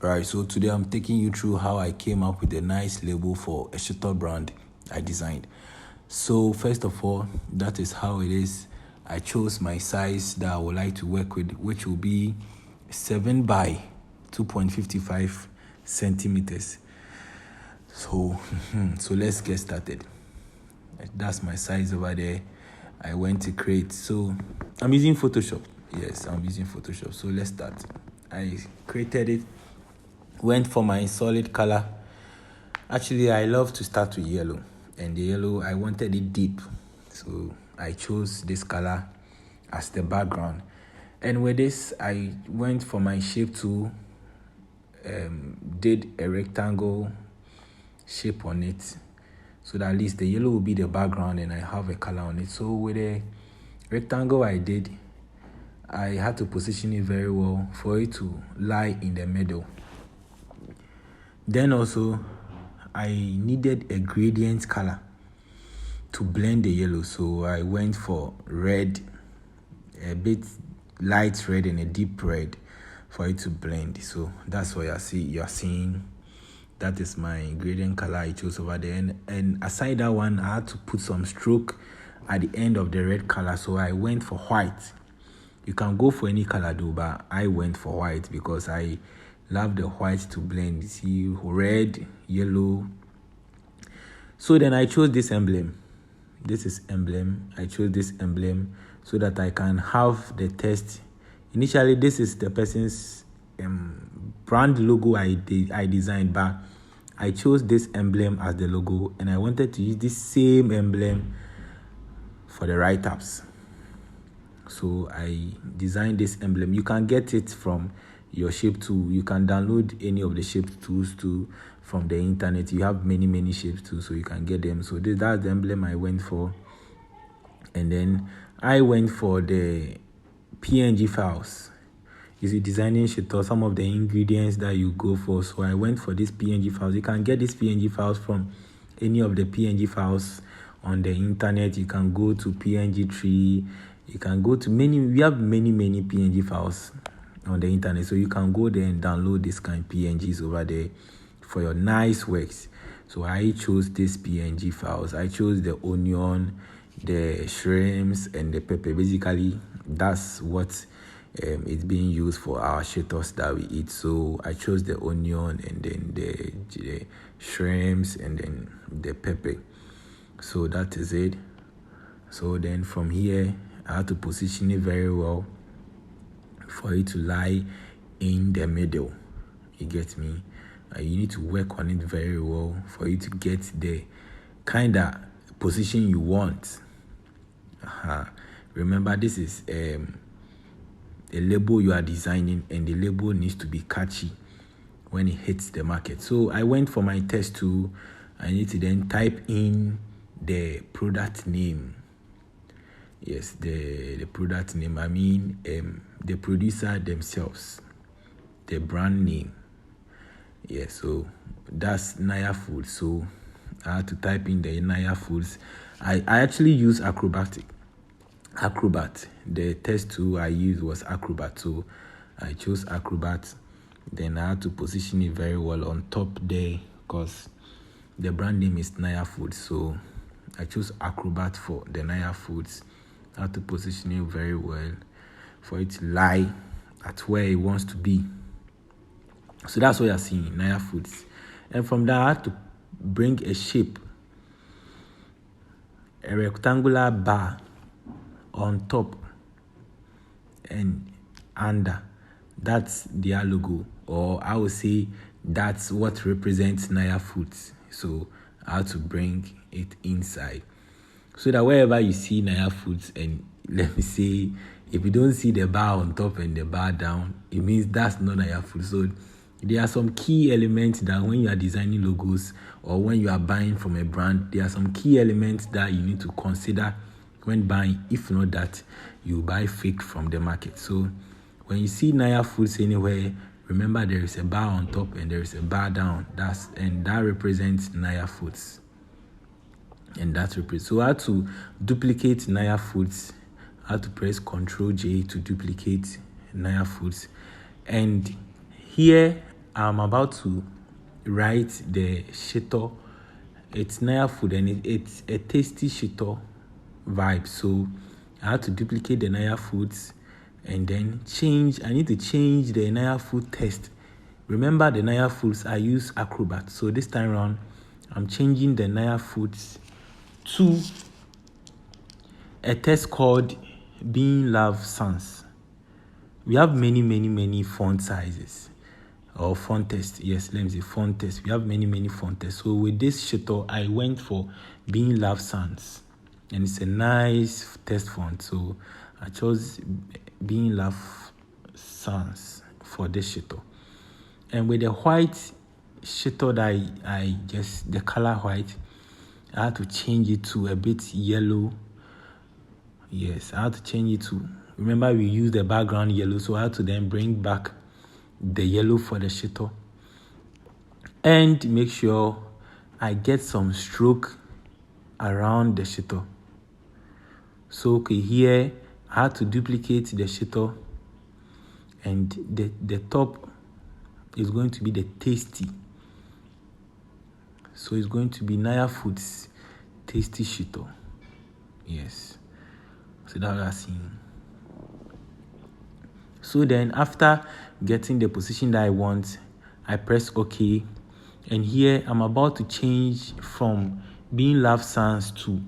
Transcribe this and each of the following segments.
Alright, so today I'm taking you through how I came up with a nice label for a shooter brand I designed. So first of all, that is how it is. I chose my size that I would like to work with, which will be 7 by 2.55 centimeters. So, so let's get started. That's my size over there. I went to create. So I'm using Photoshop. Yes, I'm using Photoshop. So let's start. I created it. Went for my solid color. Actually, I love to start with yellow. And the yellow, I wanted it deep. So I chose this color as the background. And with this, I went for my shape tool, did a rectangle shape on it, so that at least the yellow will be the background and I have a color on it. So with a rectangle I did, I had to position it very well for it to lie in the middle. Then also, I needed a gradient color to blend the yellow. So I went for red, a bit light red and a deep red for it to blend. So that's what you're seeing. That is my gradient color I chose over there. And aside that one, I had to put some stroke at the end of the red color. So I went for white. You can go for any color though, but I went for white because I love the white to blend. You see, red, yellow. So then I chose this emblem. This is emblem. I chose this emblem so that I can have the text. Initially, this is the person's brand logo I designed, but I chose this emblem as the logo, and I wanted to use this same emblem for the write-ups. So I designed this emblem. You can get it from your shape tool. You can download any of the shape tools too from the internet. You have many shape tools, so you can get them. So that's the emblem I went for. And then I went for the PNG files. You see, designing Shito, some of the ingredients that you go for. So I went for these PNG files. You can get these PNG files from any of the PNG files on the internet. You can go to PNG Tree. You can go to we have many PNG files on the internet. So you can go there and download this kind of PNGs over there for your nice works. So I chose these PNG files. I chose the onion, the shrimps, and the pepper. Basically, that's what it's being used for our shitos that we eat. So I chose the onion and then the shrimps and then the pepper. So that is it. So then from here, I have to position it very well for it to lie in the middle. You get me? You need to work on it very well for you to get the kind of position you want. Remember, this is a label you are designing, and the label needs to be catchy when it hits the market. So I went for my test tool. I need to then type in the product name. Yes, the product name. I mean, the producer themselves, the brand name. Yeah, so that's Naya Foods. So I had to type in the Naya Foods. I actually use Acrobat. The test tool I used was Acrobat. So I chose Acrobat. Then I had to position it very well on top there because the brand name is Naya Foods. So I chose Acrobat for the Naya Foods. I had to position it very well for it to lie at where it wants to be. So that's what you're seeing, Naya Foods. And from that, I had to bring a shape, a rectangular bar on top and under. That's their logo, or I would say that's what represents Naya Foods. So I had to bring it inside so that wherever you see Naya Foods, and let me say, if you don't see the bar on top and the bar down, it means that's not Naya Foods. So there are some key elements that when you are designing logos or when you are buying from a brand, there are some key elements that you need to consider when buying. If not that, you buy fake from the market. So when you see Naya Foods anywhere, remember there is a bar on top and there is a bar down. That represents Naya Foods. So I had to duplicate Naya Foods. I had to press Ctrl J to duplicate Naya Foods. And here I'm about to write the shito. It's Naya food and it's a tasty shito vibe. So I had to duplicate the Naya foods and then I need to change the Naya food test. Remember the Naya foods, I use Acrobat. So this time around, I'm changing the Naya foods to a test called Being Love Sans. We have many font sizes or font tests. Yes, let me say font tests. We have many font tests. So with this shito, I went for Being Love Sans, and it's a nice test font. So I chose Being Love Sans for this shito. And with the white shito that I just the color white, I had to change it to a bit yellow. Yes, I had to change it to. Remember, we used the background yellow, so I had to then bring back the yellow for the shito and make sure I get some stroke around the shito. So okay, here I had to duplicate the shito, and the top is going to be the tasty. So it's going to be Naya Foods tasty shito. Yes. So that's what I'm seeing. So then after getting the position that I want, I press OK. And here I'm about to change from Being Love Sans to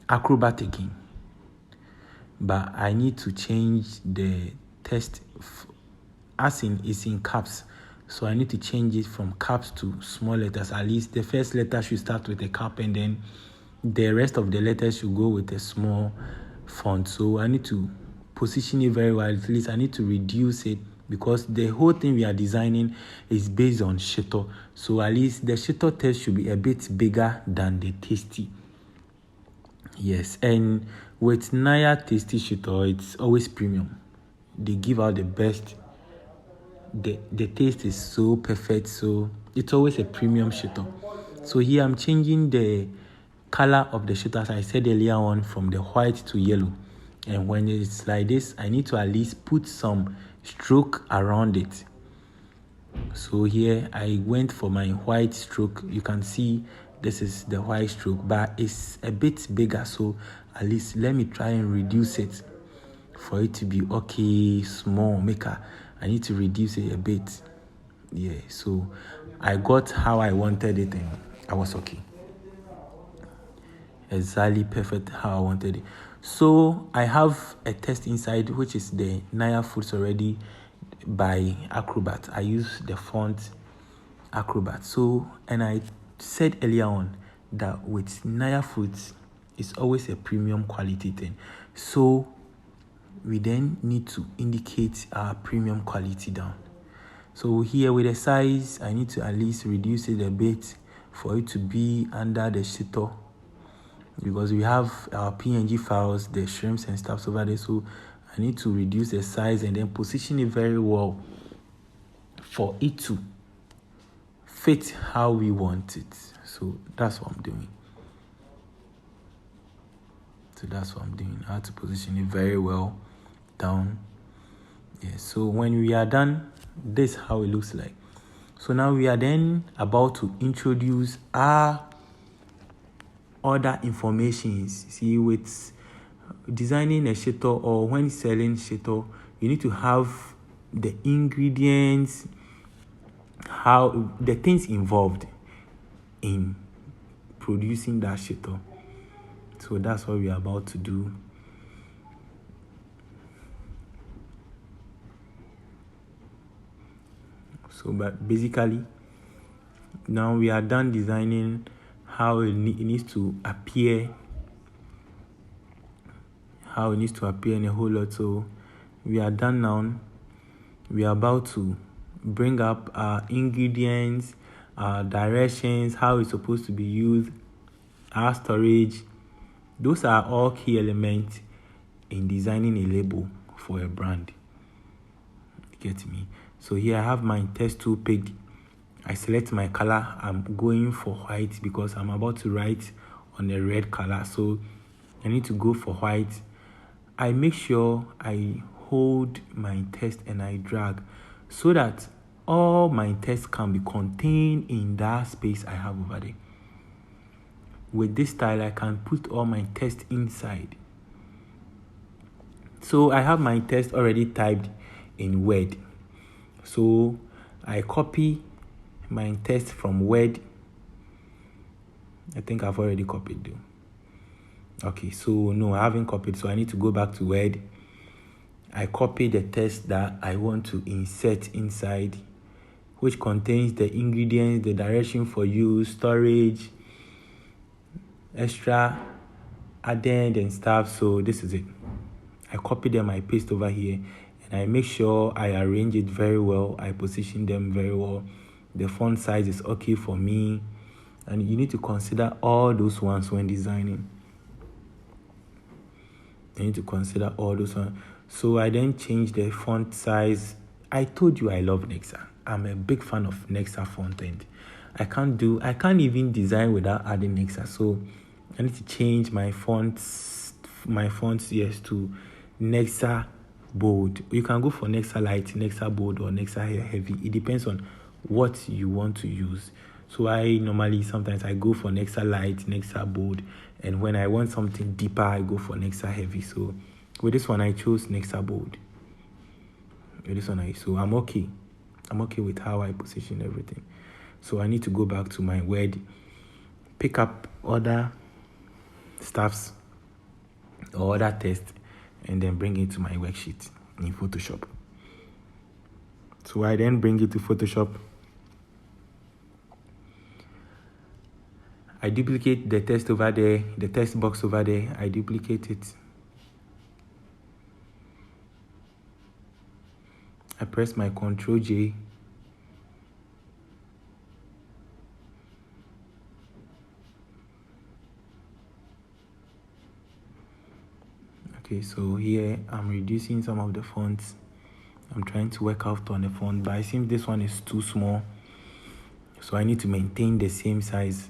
Acrobat again. But I need to change the text as in it's in caps. So I need to change it from caps to small letters. At least the first letter should start with a cap and then the rest of the letters should go with a small font. So I need to position it very well. At least I need to reduce it because the whole thing we are designing is based on shito. So at least the shito text should be a bit bigger than the tasty. Yes, and with Naya tasty shito, it's always premium. They give out the best. The taste is so perfect, so it's always a premium shito. So here I'm changing the color of the shito, as I said earlier on, from the white to yellow. And when it's like this, I need to at least put some stroke around it. So here I went for my white stroke. You can see this is the white stroke, but it's a bit bigger. So at least let me try and reduce it for it to be okay, small maker. I need to reduce it a bit. Yeah, so I got how I wanted it and I was okay. Exactly perfect how I wanted it. So I have a test inside, which is the Naya Foods already by Acrobat. I use the font Acrobat. So, and I said earlier on that with Naya Foods, it's always a premium quality thing. So we then need to indicate our premium quality down. So here with the size, I need to at least reduce it a bit for it to be under the shito, because we have our PNG files, the shrimps and stuff over there. So I need to reduce the size and then position it very well for it to fit how we want it. So that's what I'm doing. I have to position it very well down. Yeah, so when we are done, this is how it looks like. So now we are then about to introduce our other informations. See, with designing a shito or when selling shito, you need to have the ingredients, how the things involved in producing that shito. So that's what we are about to do. So, but basically, now we are done designing how it needs to appear, in a whole lot. So we are done now. We are about to bring up our ingredients, our directions, how it's supposed to be used, our storage. Those are all key elements in designing a label for a brand. Get me? So here I have my test tool picked. I select my color. I'm going for white because I'm about to write on a red color. So I need to go for white. I make sure I hold my text and I drag so that all my text can be contained in that space I have over there. With this style, I can put all my text inside. So I have my text already typed in Word. So I copy my text from Word. I think I've already copied though. Okay, so no, I haven't copied, so I need to go back to Word. I copy the text that I want to insert inside, which contains the ingredients, the direction for use, storage, extra addend and stuff. So this is it. I copy them, I paste over here, and I make sure I arrange it very well. I position them very well. The font size is okay for me, and you need to consider all those ones when designing. You need to consider all those ones. So I then change the font size. I told you I love Nexa. I'm a big fan of Nexa font, and I can't even design without adding Nexa. So I need to change my fonts yes to Nexa bold. You can go for Nexa light, Nexa bold, or Nexa heavy. It depends on what you want to use. So I normally sometimes I go for Nexa light, Nexa bold, and when I want something deeper, I go for Nexa heavy. So with this one, I chose Nexa bold. So I'm okay. I'm okay with how I position everything. So I need to go back to my Word, pick up other stuffs or other text, and then bring it to my worksheet in Photoshop. So I then bring it to Photoshop. I duplicate the text over there, the text box over there. I duplicate it. I press my Ctrl J. Okay, so here I'm reducing some of the fonts. I'm trying to work out on the font, but I think this one is too small. So I need to maintain the same size.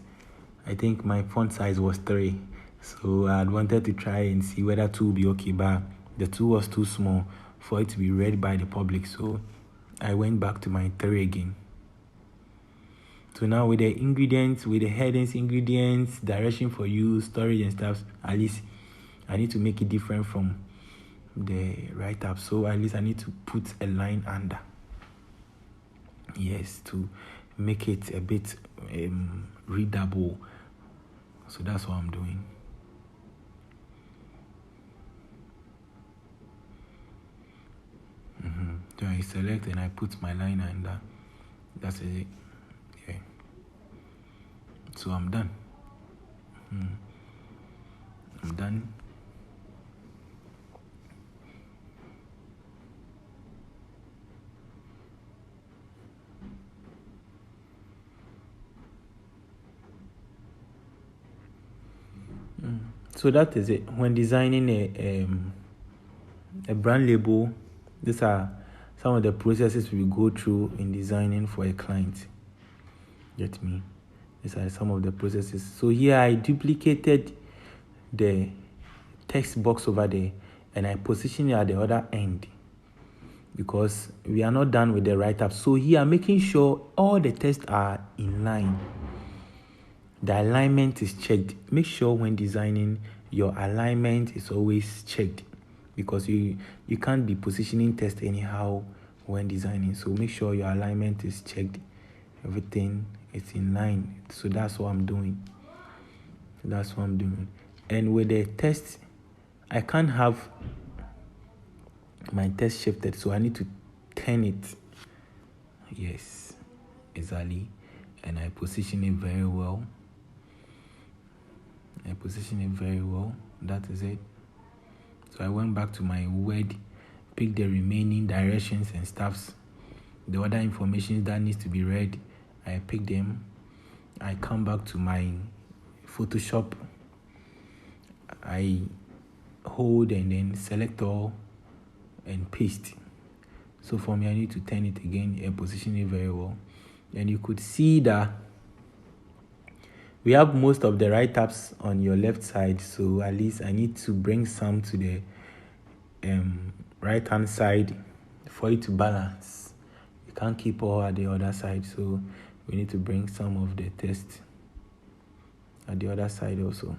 I think my font size was 3. So I wanted to try and see whether 2 will be okay, but the 2 was too small for it to be read by the public. So I went back to my 3 again. So now with the ingredients, with the headings, ingredients, direction for use, storage and stuff, at least I need to make it different from the write-up. So at least I need to put a line under. Yes, to make it a bit readable. So that's what I'm doing. So I select and I put my line under. That's it. Yeah. So I'm done. I'm done. So that is it. When designing a brand label, these are some of the processes we go through in designing for a client. Get me? These are some of the processes. So here I duplicated the text box over there and I position it at the other end because we are not done with the write-up. So here I'm making sure all the text are in line. The alignment is checked. Make sure when designing, your alignment is always checked because you can't be positioning text anyhow when designing. So make sure your alignment is checked. Everything is in line. So that's what I'm doing. And with the text, I can't have my text shifted, so I need to turn it. Yes, exactly. And I position it very well. That is it. So I went back to my Word, picked the remaining directions and stuffs, the other information that needs to be read. I pick them. I come back to my Photoshop. I hold and then select all and paste. So for me, I need to turn it again and position it very well. And you could see that we have most of the write-ups on your left side. So at least I need to bring some to the right-hand side for it to balance. You We can't keep all at the other side, so we need to bring some of the text at the other side also.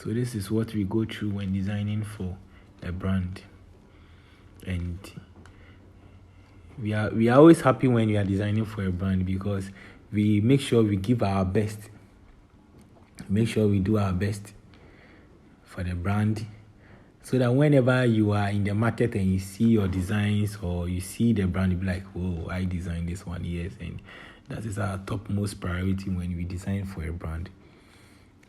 So this is what we go through when designing for a brand. And we are always happy when we are designing for a brand, because we make sure we give our best. Make sure we do our best for the brand, so that whenever you are in the market and you see your designs or you see the brand, you be like, whoa, I designed this one. Yes. And that is our topmost priority when we design for a brand.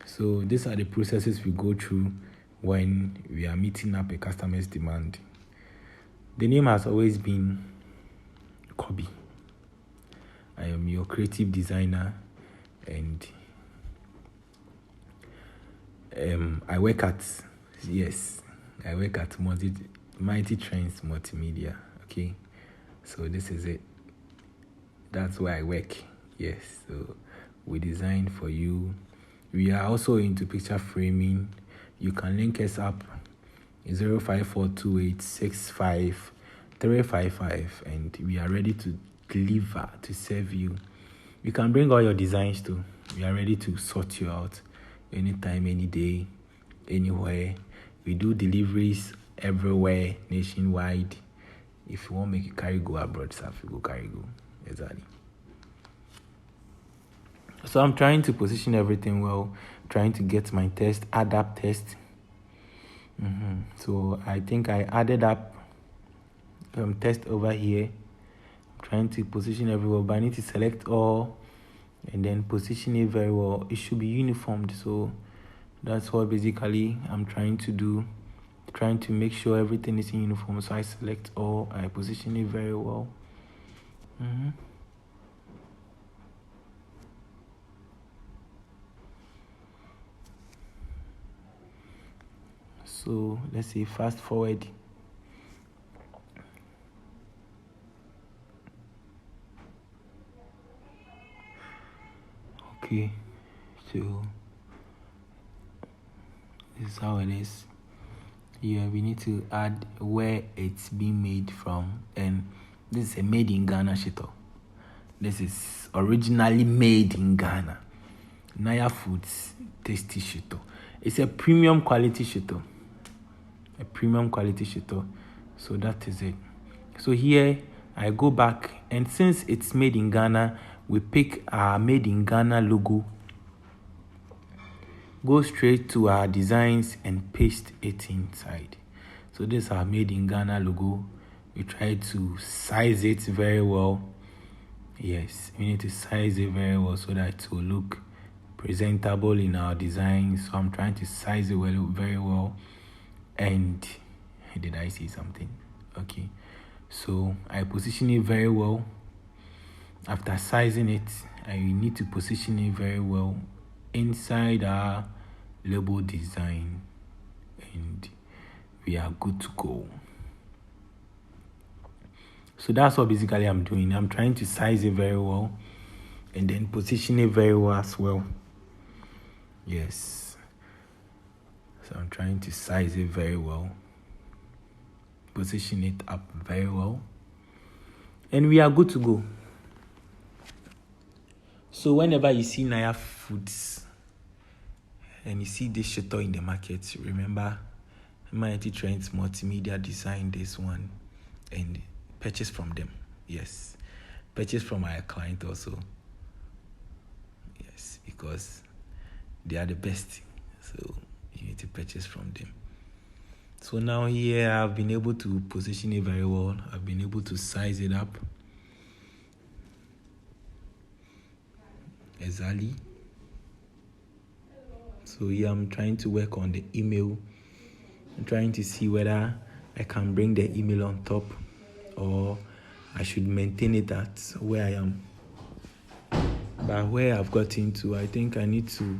So these are the processes we go through when we are meeting up a customer's demand. The name has always been Kobe. I am your creative designer, and I work at Mighty Trends Multimedia. Okay, so this is it. That's where I work. Yes, so we design for you. We are also into picture framing. You can link us up 0542865355, and we are ready to deliver, to serve you. You can bring all your designs too. We are ready to sort you out anytime, any day, anywhere. We do deliveries everywhere, nationwide. If you want to make it carry go abroad, you go carry go. Exactly. So I'm trying to position everything well, trying to get my test, add up test. So I think I added up test over here. I'm trying to position everywhere, but I need to select all and then position it very well. It should be uniformed. So that's what basically I'm trying to do, trying to make sure everything is in uniform. So I select all, I position it very well. So let's say fast forward. Okay, so this is how it is. Yeah, we need to add where it's being made from, and this is a made in Ghana shito. This is originally made in Ghana. Naya Foods tasty shito. It's a premium quality shito. A premium quality shito. So that is it. So here I go back, and since it's made in Ghana, we pick our made in Ghana logo, go straight to our designs and paste it inside. So this is our made in Ghana logo. We try to size it very well. Yes, we need to size it very well so that it will look presentable in our design. So I'm trying to size it very well. And did I say something? Okay, so I position it very well. After sizing it, I need to position it very well inside our label design, and we are good to go. So that's what basically I'm doing. I'm trying to size it very well and then position it very well as well. Yes. So I'm trying to size it very well, position it up very well, and we are good to go. So whenever you see Naya Foods and you see this shito in the market, remember Mighty Trends Multimedia designed this one and purchase from them. Yes, purchase from our client also. Yes, because they are the best. So you need to purchase from them. So now here I've been able to position it very well. I've been able to size it up exactly. So here I'm trying to work on the email. I'm trying to see whether I can bring the email on top or I should maintain it at where I am. But where I've gotten to, I think I need to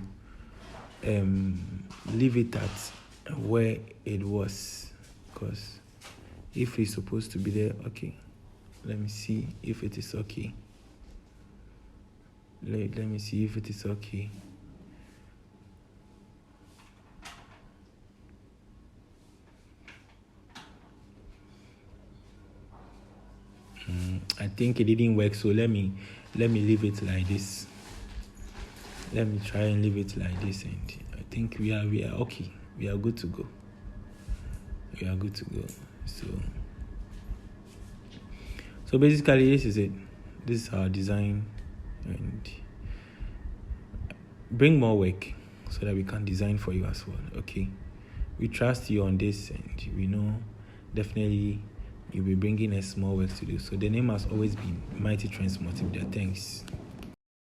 leave it at where it was, because if it's supposed to be there, okay. Let me see if it is okay. Let me see if it is okay. I think it didn't work, so let me leave it like this. Let me try and leave it like this, and I think we are okay. We are good to go. We are good to go. So basically, this is it. This is our design, and bring more work so that we can design for you as well. Okay, we trust you on this, and we know definitely you'll be bringing us more work to do. So the name has always been Mighty Trends Multimedia. Thanks.